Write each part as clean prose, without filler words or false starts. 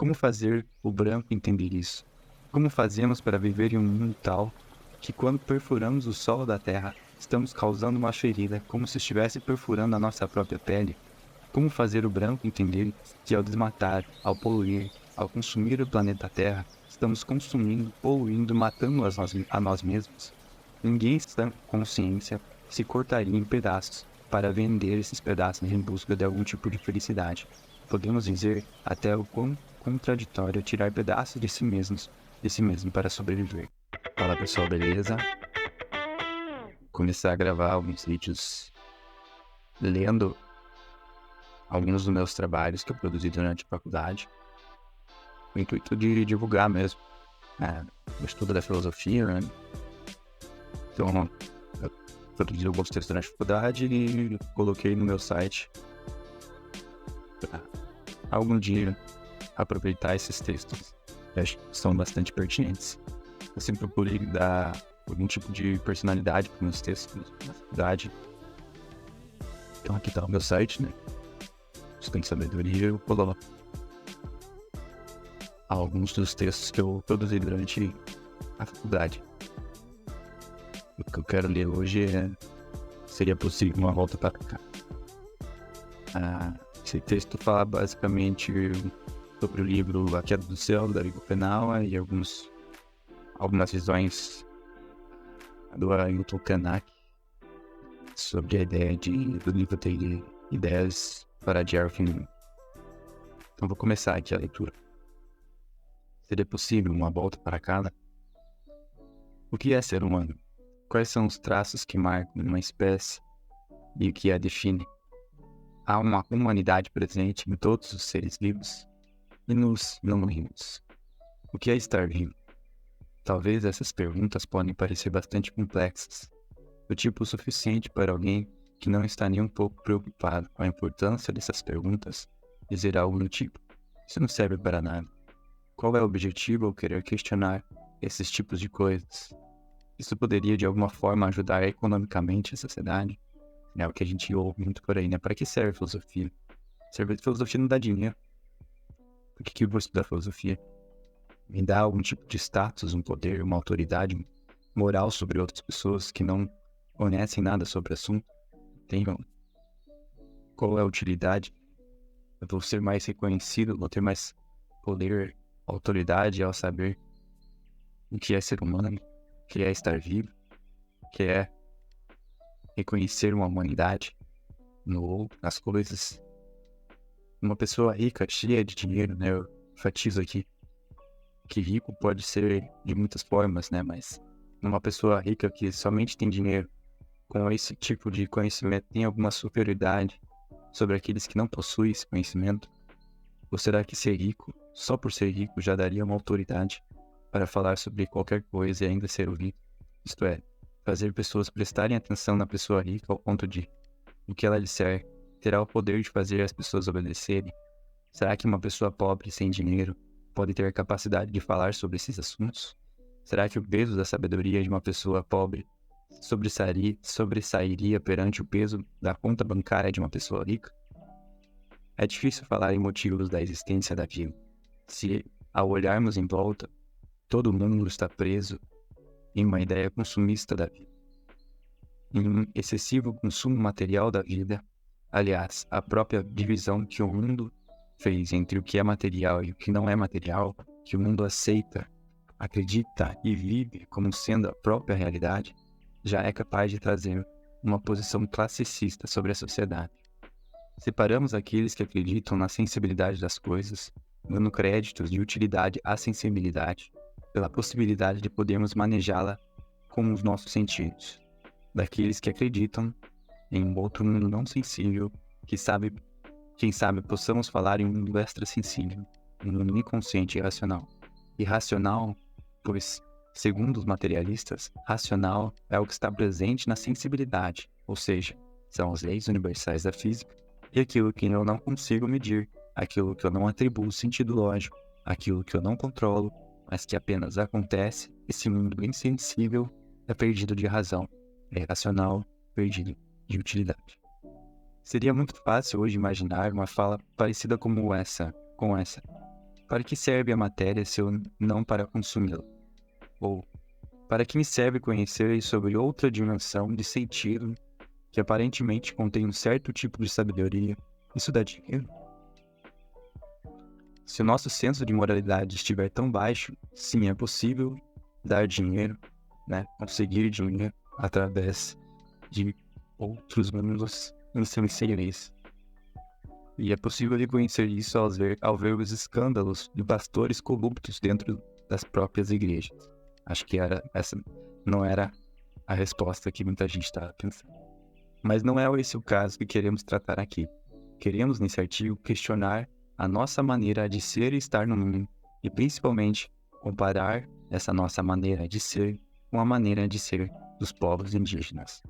Como fazer o branco entender isso? Como fazemos para viver em um mundo tal que, quando perfuramos o solo da Terra, estamos causando uma ferida como se estivesse perfurando a nossa própria pele? Como fazer o branco entender que, ao desmatar, ao poluir, ao consumir o planeta Terra, estamos consumindo, poluindo, matando a nós mesmos? Ninguém sem consciência se cortaria em pedaços para vender esses pedaços em busca de algum tipo de felicidade. Podemos dizer até o quão contraditório é tirar pedaços de si mesmo para sobreviver. Fala pessoal, beleza? Começar a gravar alguns vídeos lendo alguns dos meus trabalhos que eu produzi durante a faculdade, com o intuito de divulgar mesmo o estudo da filosofia, né? Então, eu produzi alguns textos durante a faculdade e coloquei no meu site para algum dia aproveitar esses textos. Eu acho que são bastante pertinentes. Eu sempre procurei dar algum tipo de personalidade para meus textos na faculdade. Então aqui está o meu site, né? Tem sabedoria, eu coloco alguns dos textos que eu produzi durante a faculdade. O que eu quero ler hoje seria possível uma volta para cá. Esse texto fala basicamente sobre o livro A Queda do Céu, da Dario Penal, e algumas visões do Ailton Krenak sobre a ideia do livro ter ideias para adiar o fim do mundo. Então vou começar aqui a leitura. Seria possível uma volta para cá? O que é ser humano? Quais são os traços que marcam uma espécie e o que a define? Há uma humanidade presente em todos os seres vivos e nos não vivos. O que é estar vivo? Talvez essas perguntas podem parecer bastante complexas, do tipo suficiente para alguém que não está nem um pouco preocupado com a importância dessas perguntas dizer algo do tipo: isso não serve para nada. Qual é o objetivo ao querer questionar esses tipos de coisas? Isso poderia de alguma forma ajudar economicamente a sociedade? É o que a gente ouve muito por aí, né? Para que serve a filosofia? Filosofia não dá dinheiro. Por que eu vou estudar filosofia? Me dá algum tipo de status, um poder, uma autoridade moral sobre outras pessoas que não conhecem nada sobre o assunto? Qual é a utilidade? Eu vou ser mais reconhecido, vou ter mais poder, autoridade ao saber o que é ser humano, o que é estar vivo, o que é reconhecer uma humanidade nas coisas. Uma pessoa rica, cheia de dinheiro, né? Eu enfatizo aqui que rico pode ser de muitas formas, né? Mas uma pessoa rica que somente tem dinheiro, com esse tipo de conhecimento, tem alguma superioridade sobre aqueles que não possuem esse conhecimento? Ou será que ser rico, só por ser rico, já daria uma autoridade para falar sobre qualquer coisa e ainda ser ouvido? Isto é, fazer pessoas prestarem atenção na pessoa rica ao ponto de o que ela disser terá o poder de fazer as pessoas obedecerem? Será que uma pessoa pobre sem dinheiro pode ter a capacidade de falar sobre esses assuntos? Será que o peso da sabedoria de uma pessoa pobre sobressairia perante o peso da conta bancária de uma pessoa rica? É difícil falar em motivos da existência da vida, se, ao olharmos em volta, todo mundo está preso em uma ideia consumista da vida, em um excessivo consumo material da vida. Aliás, a própria divisão que o mundo fez entre o que é material e o que não é material, que o mundo aceita, acredita e vive como sendo a própria realidade, já é capaz de trazer uma posição classicista sobre a sociedade. Separamos aqueles que acreditam na sensibilidade das coisas, dando créditos de utilidade à sensibilidade, pela possibilidade de podermos manejá-la com os nossos sentidos, daqueles que acreditam em um outro mundo não sensível, quem sabe possamos falar em um mundo extrasensível, um mundo inconsciente e irracional. Irracional, pois, segundo os materialistas, racional é o que está presente na sensibilidade, ou seja, são as leis universais da física, e aquilo que eu não consigo medir, aquilo que eu não atribuo sentido lógico, aquilo que eu não controlo, mas que apenas acontece. Esse mundo insensível é perdido de razão, é irracional, perdido de utilidade. Seria muito fácil hoje imaginar uma fala parecida com essa. para que serve a matéria se eu não para consumi-la? Ou, para que me serve conhecer sobre outra dimensão de sentido que aparentemente contém um certo tipo de sabedoria? Isso dá dinheiro? Se o nosso senso de moralidade estiver tão baixo, sim, é possível dar dinheiro, né? Conseguir dinheiro através de outros mundos insensíveis. E é possível reconhecer isso ao ver os escândalos de pastores corruptos dentro das próprias igrejas. Acho que essa não era a resposta que muita gente estava pensando. Mas não é esse o caso que queremos tratar aqui. Queremos, nesse artigo, questionar a nossa maneira de ser e estar no mundo, e principalmente comparar essa nossa maneira de ser com a maneira de ser dos povos indígenas.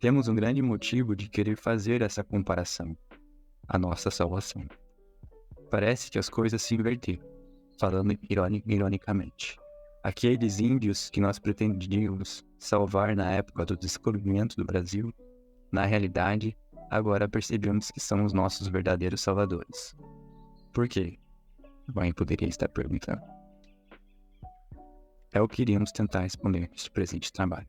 Temos um grande motivo de querer fazer essa comparação, a nossa salvação. Parece que as coisas se inverteram, falando ironicamente. Aqueles índios que nós pretendíamos salvar na época do descobrimento do Brasil, na realidade, agora percebemos que são os nossos verdadeiros salvadores. Por quê? Bem, poderia estar perguntando. É o que iríamos tentar responder neste presente trabalho.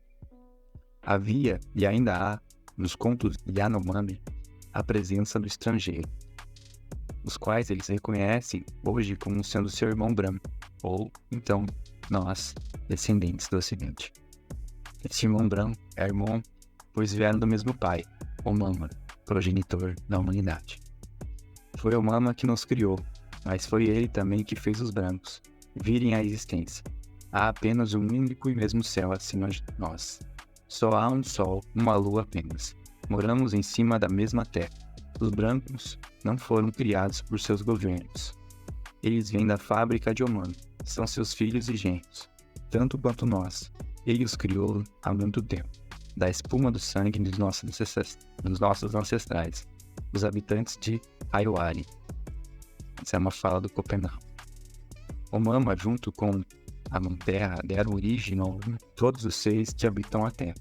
Havia, e ainda há, nos contos Yanomami, a presença do estrangeiro, os quais eles reconhecem hoje como sendo seu irmão branco, ou, então, nós, descendentes do Ocidente. Esse irmão branco é irmão, pois vieram do mesmo pai, o Mama, progenitor da humanidade. Foi o Mama que nos criou, mas foi ele também que fez os brancos virem à existência. Há apenas um único e mesmo céu acima de nós. Só há um sol, uma lua apenas. Moramos em cima da mesma terra. Os brancos não foram criados por seus governos. Eles vêm da fábrica de Omã. São seus filhos e genros, tanto quanto nós. Ele os criou há muito tempo, da espuma do sangue dos nossos ancestrais, os habitantes de Aiwari. Essa é uma fala do Copenhague. O Mama, junto com a Mãe Terra, deram origem a todos os seres que habitam a Terra.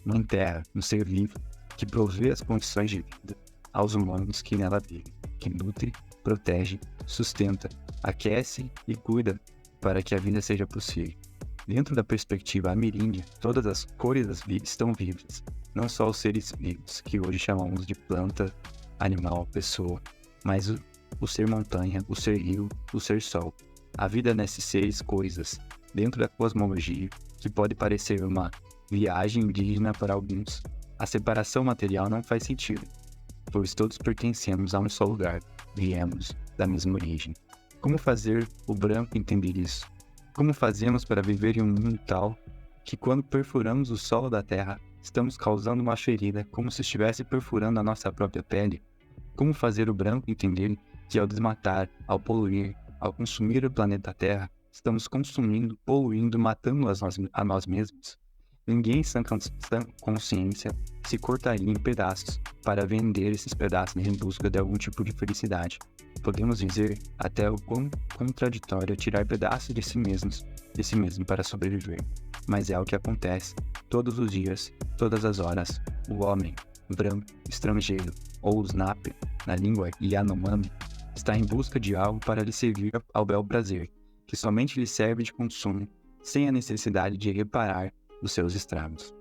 Mãe Terra, um ser vivo, que provê as condições de vida aos humanos que nela vivem, que nutre, protege, sustenta, aquece e cuida para que a vida seja possível. Dentro da perspectiva ameríndia, todas as cores das vidas estão vivas, não só os seres vivos, que hoje chamamos de planta, animal, pessoa, mas o ser montanha, o ser rio, o ser sol. A vida nesses seres coisas, dentro da cosmologia, que pode parecer uma viagem indígena para alguns, a separação material não faz sentido, pois todos pertencemos a um só lugar, viemos da mesma origem. Como fazer o branco entender isso? Como fazemos para viver em um mundo tal que quando perfuramos o solo da Terra, estamos causando uma ferida como se estivesse perfurando a nossa própria pele? Como fazer o branco entender que ao desmatar, ao poluir, ao consumir o planeta Terra, estamos consumindo, poluindo, matando a nós mesmos? Ninguém sem consciência se cortaria em pedaços para vender esses pedaços em busca de algum tipo de felicidade. Podemos dizer até o quão contraditório é tirar pedaços de si mesmo para sobreviver. Mas é o que acontece todos os dias, todas as horas. O homem, branco, estrangeiro, ou Snap, na língua Yanomami, está em busca de algo para lhe servir ao bel prazer, que somente lhe serve de consumo, sem a necessidade de reparar os seus estragos.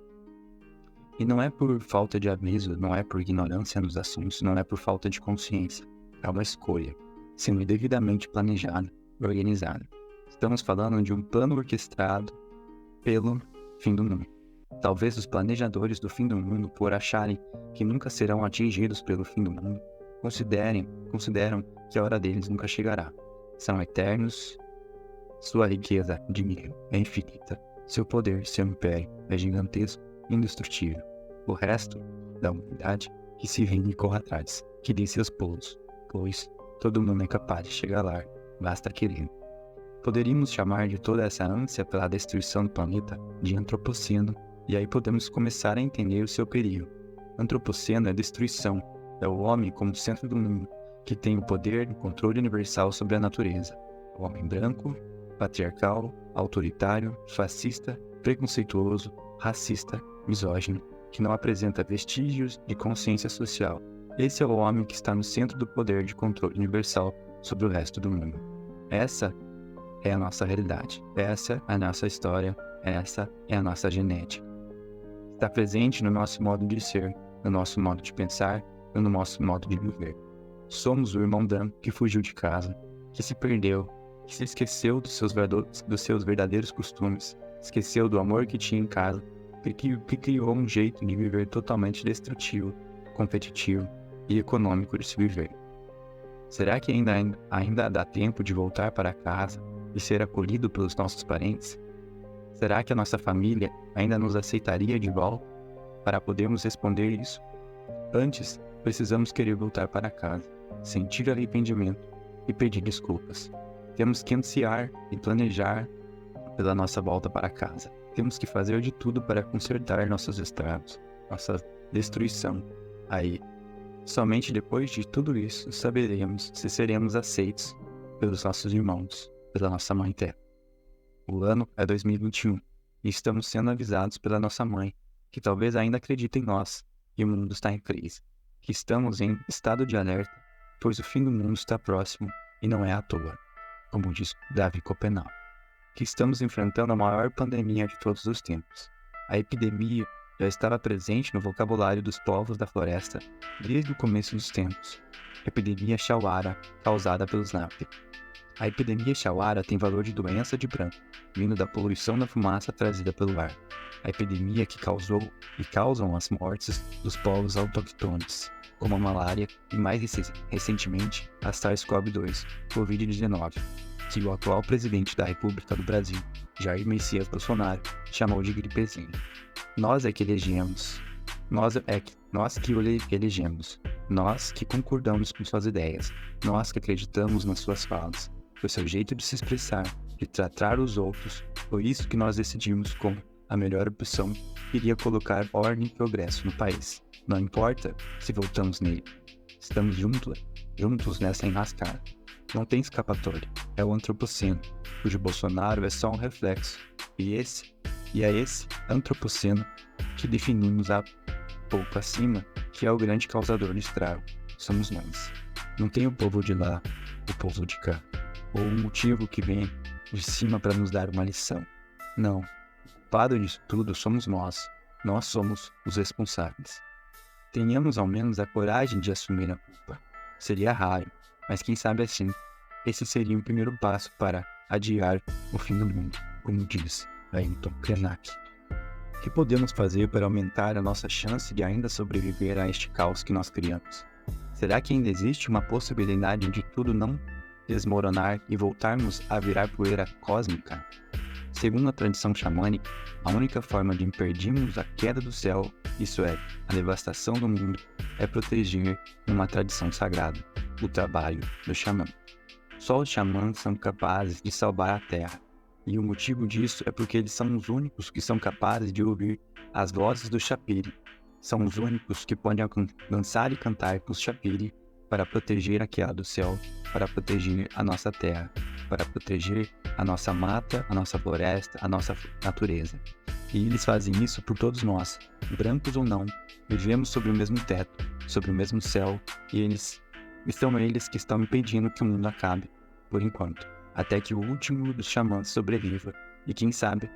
E não é por falta de aviso, não é por ignorância nos assuntos, não é por falta de consciência. É uma escolha, sendo devidamente planejada e organizada. Estamos falando de um plano orquestrado pelo fim do mundo. Talvez os planejadores do fim do mundo, por acharem que nunca serão atingidos pelo fim do mundo, consideram que a hora deles nunca chegará. São eternos, sua riqueza de mil é infinita, seu poder, seu império é gigantesco e indestrutível. O resto da humanidade que se vende e corre atrás, que dê seus pulos, pois todo mundo é capaz de chegar lá, basta querer. Poderíamos chamar de toda essa ânsia pela destruição do planeta de antropoceno, e aí podemos começar a entender o seu perigo. Antropoceno é destruição, é o homem como centro do mundo, que tem o poder e o controle universal sobre a natureza. O homem branco, patriarcal, autoritário, fascista, preconceituoso, racista, misógino, que não apresenta vestígios de consciência social. Esse é o homem que está no centro do poder de controle universal sobre o resto do mundo. Essa é a nossa realidade, essa é a nossa história, essa é a nossa genética. Está presente no nosso modo de ser, no nosso modo de pensar e no nosso modo de viver. Somos o irmão Dan que fugiu de casa, que se perdeu, que se esqueceu dos seus verdadeiros costumes, esqueceu do amor que tinha em casa, que criou um jeito de viver totalmente destrutivo, competitivo e econômico de se viver. Será que ainda dá tempo de voltar para casa e ser acolhido pelos nossos parentes? Será que a nossa família ainda nos aceitaria de volta? Para podermos responder isso, antes precisamos querer voltar para casa, sentir arrependimento e pedir desculpas. Temos que ansiar e planejar pela nossa volta para casa. Temos que fazer de tudo para consertar nossos estragos, nossa destruição. Aí, somente depois de tudo isso, saberemos se seremos aceitos pelos nossos irmãos, pela nossa Mãe Terra. O ano é 2021 e estamos sendo avisados pela nossa mãe, que talvez ainda acredite em nós, e o mundo está em crise, que estamos em estado de alerta, pois o fim do mundo está próximo e não é à toa, como diz Davi Copenau, que estamos enfrentando a maior pandemia de todos os tempos. A epidemia já estava presente no vocabulário dos povos da floresta desde o começo dos tempos. Epidemia Chauara, causada pelos Napi. A epidemia Chauara tem valor de doença de branco, vindo da poluição da fumaça trazida pelo ar. A epidemia que causou e causam as mortes dos povos autóctones, como a malária e, mais recentemente, a SARS-CoV-2, Covid-19, que o atual presidente da República do Brasil, Jair Messias Bolsonaro, chamou de gripezinha. Nós é que elegemos. Nós que o elegemos. Nós que concordamos com suas ideias. Nós que acreditamos nas suas falas. Foi seu jeito de se expressar, de tratar os outros. Foi isso que nós decidimos como a melhor opção que iria colocar ordem e progresso no país. Não importa se voltamos nele. Estamos juntos nessa enrascada. Não tem escapatória. É o antropoceno, cujo Bolsonaro é só um reflexo. E é esse antropoceno que definimos há pouco acima, que é o grande causador de estrago. Somos nós. Não tem o povo de lá, o povo de cá, ou um motivo que vem de cima para nos dar uma lição. Não. O culpado disso tudo somos nós. Nós somos os responsáveis. Tenhamos ao menos a coragem de assumir a culpa. Seria raro, mas quem sabe assim, esse seria o primeiro passo para adiar o fim do mundo, como diz Ayrton Krenak. O que podemos fazer para aumentar a nossa chance de ainda sobreviver a este caos que nós criamos? Será que ainda existe uma possibilidade de tudo não desmoronar e voltarmos a virar poeira cósmica? Segundo a tradição xamânica, a única forma de impedirmos a queda do céu, isso é, a devastação do mundo, é proteger uma tradição sagrada, o trabalho do xamã. Só os xamãs são capazes de salvar a terra, e o motivo disso é porque eles são os únicos que são capazes de ouvir as vozes do Chapiri. São os únicos que podem dançar e cantar com os Chapiri para proteger a queda do céu, para proteger a nossa terra, para proteger a nossa mata, a nossa floresta, a nossa natureza. E eles fazem isso por todos nós, brancos ou não, vivemos sob o mesmo teto, sob o mesmo céu, e são eles que estão impedindo que o mundo acabe, por enquanto, até que o último dos xamãs sobreviva e, quem sabe,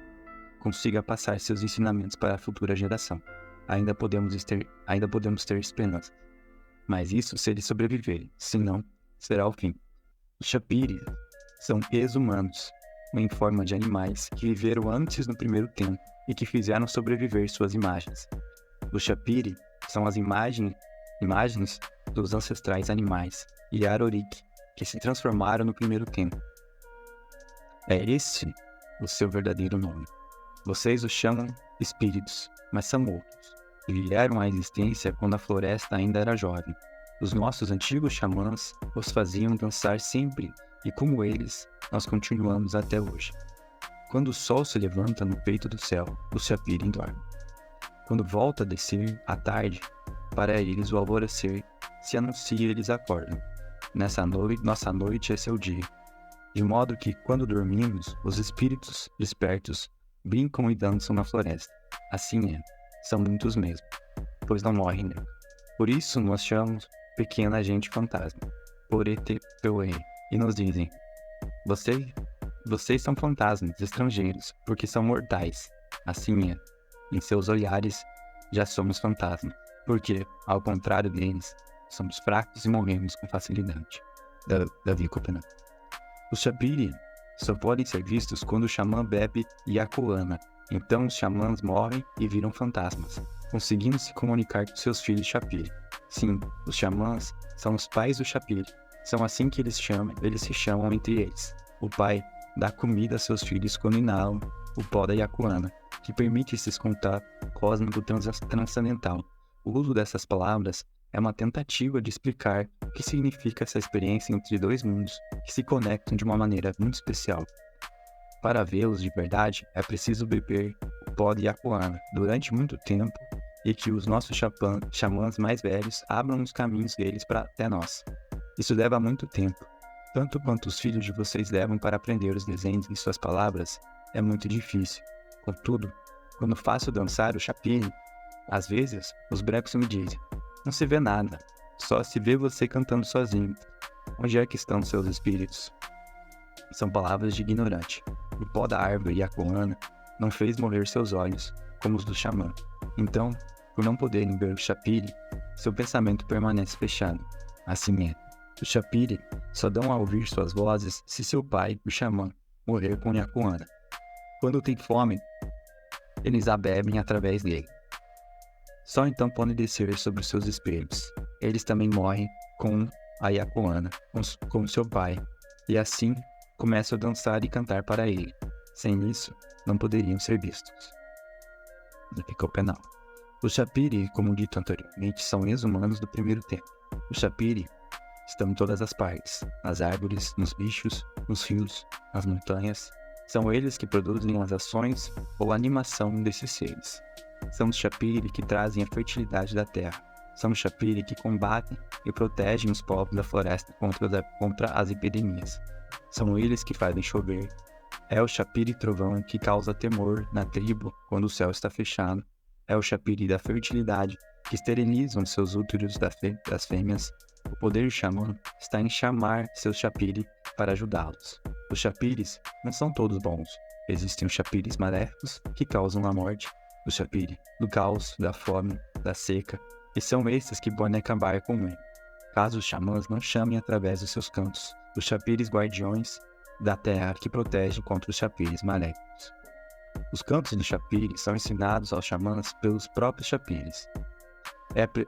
consiga passar seus ensinamentos para a futura geração. Ainda podemos ter esperança. Mas isso se eles sobreviverem, senão será o fim. Os Chapiri são ex-humanos, em forma de animais que viveram antes no primeiro tempo e que fizeram sobreviver suas imagens. Os Chapiri são as imagens dos ancestrais animais e Arorik, que se transformaram no primeiro tempo. É esse o seu verdadeiro nome. Vocês os chamam espíritos, mas são outros, que vieram à existência quando a floresta ainda era jovem. Os nossos antigos xamãs os faziam dançar sempre, e como eles, nós continuamos até hoje. Quando o sol se levanta no peito do céu, os Chapiri dormem. Quando volta a descer, à tarde, para eles o alvorecer se anuncia e eles acordam. Nossa noite é seu dia. De modo que, quando dormimos, os espíritos despertos brincam e dançam na floresta. Assim é, são muitos mesmo, pois não morrem nunca. Por isso nós chamamos pequena gente fantasma, Porete Peuê, e nos dizem: Vocês são fantasmas estrangeiros, porque são mortais. Assim é. Em seus olhares, já somos fantasmas, porque, ao contrário deles, somos fracos e morremos com facilidade. Davi Copenhague. Os Shapiri só podem ser vistos quando o xamã bebe Yakuana. Então os xamãs morrem e viram fantasmas, conseguindo se comunicar com seus filhos Shapiri. Sim, os xamãs são os pais do Shapiri. São assim que eles se chamam entre eles. O pai dá comida a seus filhos quando inalam o pó da Yakuana, que permite esses contato cósmico transcendental. O uso dessas palavras é uma tentativa de explicar o que significa essa experiência entre dois mundos que se conectam de uma maneira muito especial. Para vê-los de verdade, é preciso beber o pó de Yakuana durante muito tempo e que os nossos xamãs mais velhos abram os caminhos deles para até nós. Isso leva muito tempo. Tanto quanto os filhos de vocês levam para aprender os desenhos em suas palavras, é muito difícil. Contudo, quando faço dançar o Shapiri, às vezes, os brancos me dizem, não se vê nada, só se vê você cantando sozinho. Onde é que estão seus espíritos? São palavras de ignorante. O pó da árvore Yakuana não fez mover seus olhos, como os do xamã. Então, por não poderem ver o Shapiri, seu pensamento permanece fechado. Assim é. Os Shapiri só dão a ouvir suas vozes se seu pai, o xamã, morrer com Yakuana. Quando tem fome, eles a bebem através dele. Só então podem descer sobre seus espelhos. Eles também morrem com a Yakuana, com seu pai, e assim começam a dançar e cantar para ele. Sem isso, não poderiam ser vistos. Ficou penal. Os Shapiri, como dito anteriormente, são ex-humanos do primeiro tempo. Os Shapiri estão em todas as partes, nas árvores, nos bichos, nos rios, nas montanhas. São eles que produzem as ações ou a animação desses seres. São os Shapiri que trazem a fertilidade da terra. São os Shapiri que combatem e protegem os povos da floresta contra as epidemias. São eles que fazem chover. É o Shapiri trovão que causa temor na tribo quando o céu está fechado. É o Shapiri da fertilidade que esterilizam seus úteros das fêmeas. O poder do xamã está em chamar seus Shapiri para ajudá-los. Os Shapiris não são todos bons. Existem os Shapiris maléficos que causam a morte, os Shapiri do caos, da fome, da seca, e são esses que podem acabar com ele. Caso os xamãs não chamem através dos seus cantos, os Shapiris guardiões da terra que protegem contra os Shapiris maléficos. Os cantos do Shapiri são ensinados aos xamãs pelos próprios Shapiris.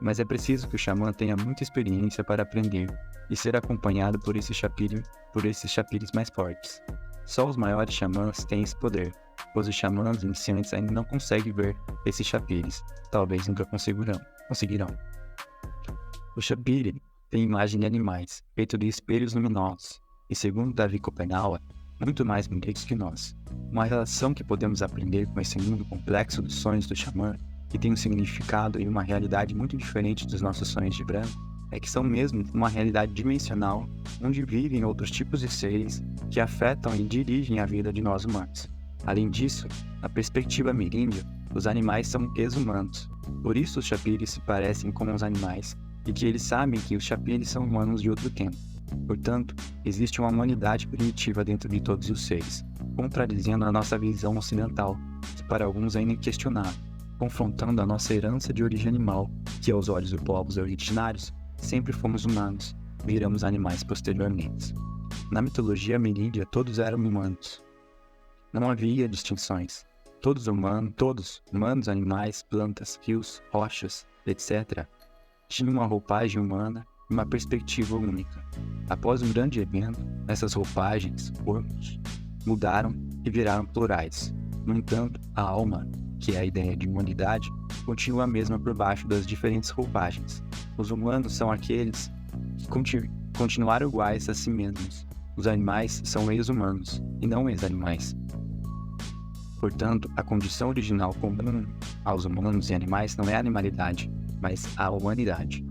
Mas é preciso que o xamã tenha muita experiência para aprender e ser acompanhado por esses Shapiris mais fortes. Só os maiores xamãs têm esse poder, pois os xamãs iniciantes ainda não conseguem ver esses Shapiris, talvez nunca conseguirão. O Shapiri tem imagem de animais, feito de espelhos luminosos, e segundo Davi Copenhague, muito mais bonitos que nós. Uma relação que podemos aprender com esse mundo complexo dos sonhos do xamã, que tem um significado e uma realidade muito diferente dos nossos sonhos de branco, é que são mesmo uma realidade dimensional onde vivem outros tipos de seres que afetam e dirigem a vida de nós humanos. Além disso, na perspectiva ameríndia, os animais são ex-humanos. Por isso os Shapiris se parecem com os animais e que eles sabem que os Shapiris são humanos de outro tempo. Portanto, existe uma humanidade primitiva dentro de todos os seres, contradizendo a nossa visão ocidental, que para alguns é inquestionável, confrontando a nossa herança de origem animal, que aos olhos dos povos originários, sempre fomos humanos, viramos animais posteriormente. Na mitologia ameríndia, todos eram humanos. Não havia distinções. Todos humanos, animais, plantas, rios, rochas, etc., tinham uma roupagem humana e uma perspectiva única. Após um grande evento, essas roupagens, corpos, mudaram e viraram plurais. No entanto, a alma, que é a ideia de humanidade, continua a mesma por baixo das diferentes roupagens. Os humanos são aqueles que continuaram iguais a si mesmos. Os animais são ex-humanos e não ex-animais. Portanto, a condição original comum aos humanos e animais não é a animalidade, mas a humanidade.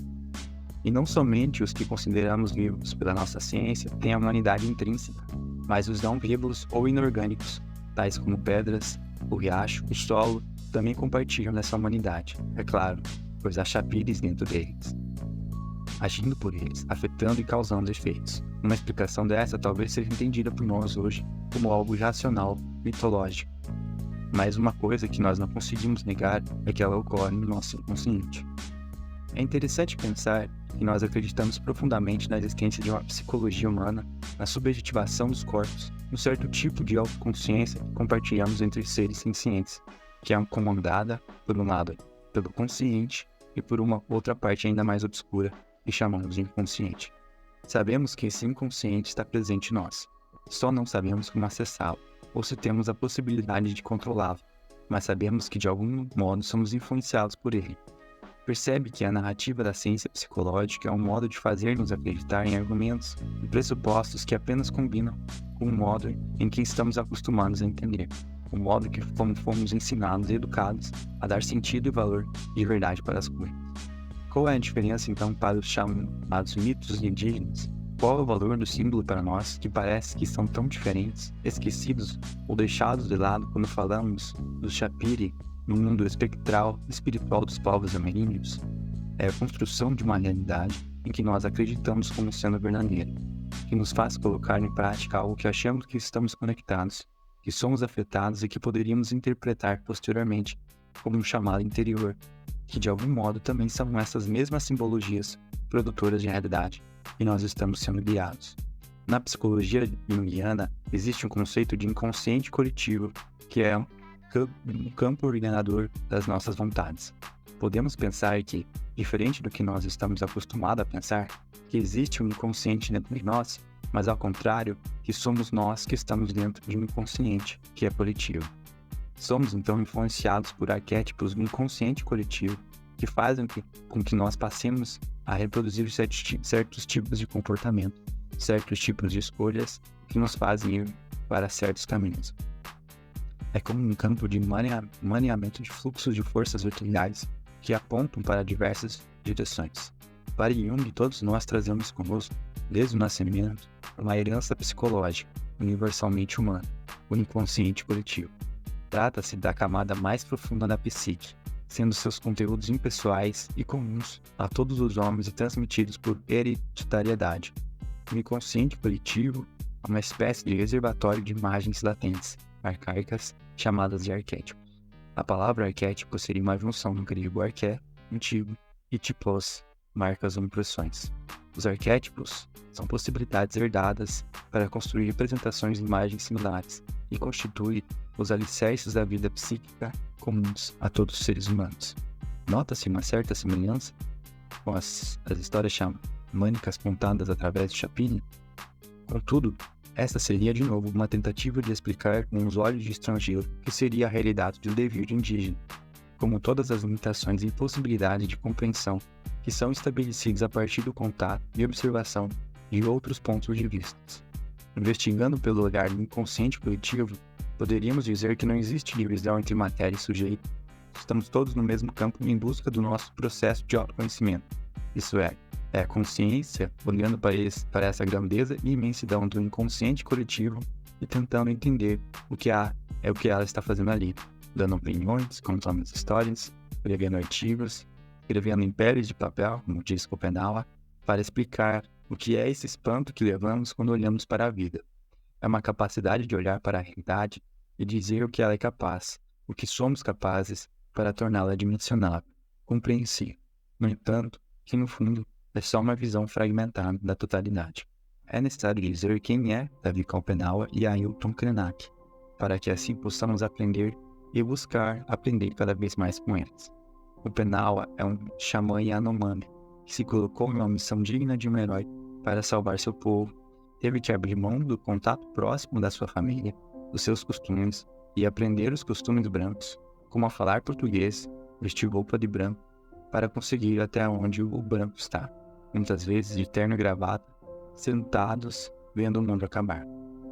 E não somente os que consideramos vivos pela nossa ciência têm a humanidade intrínseca, mas os não vivos ou inorgânicos, tais como pedras, o riacho, o solo, também compartilham dessa humanidade, é claro, pois há Shapiris dentro deles. agindo por eles, afetando e causando efeitos. Uma explicação dessa talvez seja entendida por nós hoje como algo racional, mitológico. Mas uma coisa que nós não conseguimos negar é que ela ocorre no nosso inconsciente. É interessante pensar que nós acreditamos profundamente na existência de uma psicologia humana, na subjetivação dos corpos, um certo tipo de autoconsciência que compartilhamos entre seres sencientes, que é comandada, por um lado, pelo consciente e por uma outra parte ainda mais obscura, que chamamos de inconsciente. Sabemos que esse inconsciente está presente em nós, só não sabemos como acessá-lo, ou se temos a possibilidade de controlá-lo, mas sabemos que de algum modo somos influenciados por ele. Percebe que a narrativa da ciência psicológica é um modo de fazer-nos acreditar em argumentos e pressupostos que apenas combinam com o modo em que estamos acostumados a entender, o modo que fomos ensinados e educados a dar sentido e valor de verdade para as coisas. Qual é a diferença então para os chamados mitos indígenas? Qual é o valor do símbolo para nós, que parece que são tão diferentes, esquecidos ou deixados de lado quando falamos do Chapiri no mundo espectral e espiritual dos povos ameríndios? É a construção de uma realidade em que nós acreditamos como sendo verdadeira, que nos faz colocar em prática algo que achamos que estamos conectados, que somos afetados e que poderíamos interpretar posteriormente como um chamado interior, que de algum modo também são essas mesmas simbologias produtoras de realidade, e nós estamos sendo guiados. Na psicologia junguiana, existe um conceito de inconsciente coletivo, que é um campo ordenador das nossas vontades. Podemos pensar que, diferente do que nós estamos acostumados a pensar, que existe um inconsciente dentro de nós, mas ao contrário, que somos nós que estamos dentro de um inconsciente, que é coletivo. Somos então influenciados por arquétipos do inconsciente coletivo, que fazem com que nós passemos a reproduzir certos tipos de comportamento, certos tipos de escolhas que nos fazem ir para certos caminhos. É como um campo de maneamento de fluxos de forças verticais que apontam para diversas direções. Para Jung, todos nós trazemos conosco, desde o nascimento, uma herança psicológica, universalmente humana, o inconsciente coletivo. Trata-se da camada mais profunda da psique, sendo seus conteúdos impessoais e comuns a todos os homens e transmitidos por hereditariedade. O inconsciente coletivo é uma espécie de reservatório de imagens latentes, arcaicas, chamadas de arquétipos. A palavra arquétipo seria uma junção do grego arqué, antigo, e typos, marcas ou impressões. Os arquétipos são possibilidades herdadas para construir representações de imagens similares e constituem os alicerces da vida psíquica comuns a todos os seres humanos. Nota-se uma certa semelhança com as histórias xamânicas contadas através de Chapini. Contudo, esta seria de novo uma tentativa de explicar com os olhos de estrangeiro o que seria a realidade do devir de indígena, como todas as limitações e impossibilidade de compreensão que são estabelecidos a partir do contato e observação de outros pontos de vista. Investigando pelo olhar do inconsciente coletivo, poderíamos dizer que não existe divisão entre matéria e sujeito. Estamos todos no mesmo campo em busca do nosso processo de autoconhecimento. Isso é a consciência olhando para essa grandeza e imensidão do inconsciente coletivo e tentando entender o que ela está fazendo ali, dando opiniões, contando histórias, escrevendo artigos, escrevendo impérios de papel, como diz Schopenhauer, para explicar o que é esse espanto que levamos quando olhamos para a vida. É uma capacidade de olhar para a realidade e dizer o que ela é capaz, o que somos capazes para torná-la dimensionável, compreensível. No entanto, que no fundo é só uma visão fragmentada da totalidade. É necessário dizer quem é Davi Schopenhauer e Ailton Krenak, para que assim possamos aprender e buscar aprender cada vez mais com eles. Schopenhauer é um xamã Yanomami, que se colocou em uma missão digna de um herói para salvar seu povo. Teve que abrir mão do contato próximo da sua família, dos seus costumes, e aprender os costumes brancos, como a falar português, vestir roupa de branco, para conseguir ir até onde o branco está, muitas vezes de terno e gravata, sentados, vendo o mundo acabar.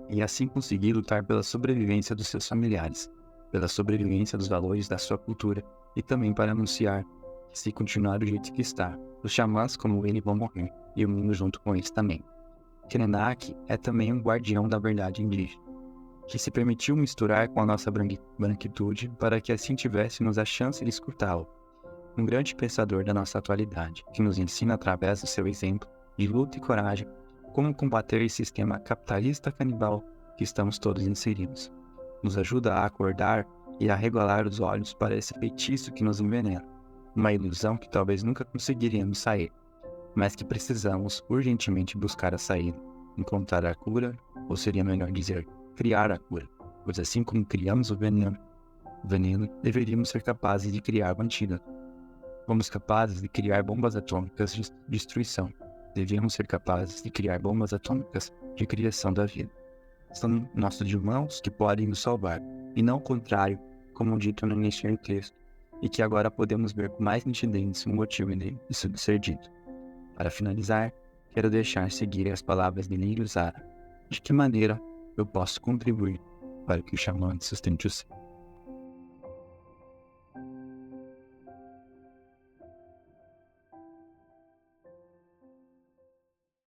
E assim conseguir lutar pela sobrevivência dos seus familiares, pela sobrevivência dos valores da sua cultura, e também para anunciar que, se continuar do jeito que está, os xamãs como ele vão morrer, e o mundo junto com eles também. Krenak é também um guardião da verdade indígena, que se permitiu misturar com a nossa branquitude para que assim tivéssemos a chance de escutá-lo. um grande pensador da nossa atualidade, que nos ensina através do seu exemplo de luta e coragem como combater esse sistema capitalista canibal que estamos todos inseridos. Nos ajuda a acordar e a regalar os olhos para esse feitiço que nos envenena, uma ilusão que talvez nunca conseguiríamos sair, mas que precisamos urgentemente buscar a saída, encontrar a cura, ou seria melhor dizer, criar a cura, pois assim como criamos o veneno, deveríamos ser capazes de criar o antídoto. Fomos capazes de criar bombas atômicas de destruição. Devemos ser capazes de criar bombas atômicas de criação da vida. São nossos irmãos que podem nos salvar, e não o contrário, como dito no início do texto, e que agora podemos ver com mais nitidez o motivo disso ser dito. Para finalizar, quero deixar seguir as palavras de Lírio Zara. De que maneira eu posso contribuir para que o Xamã sustente o seu?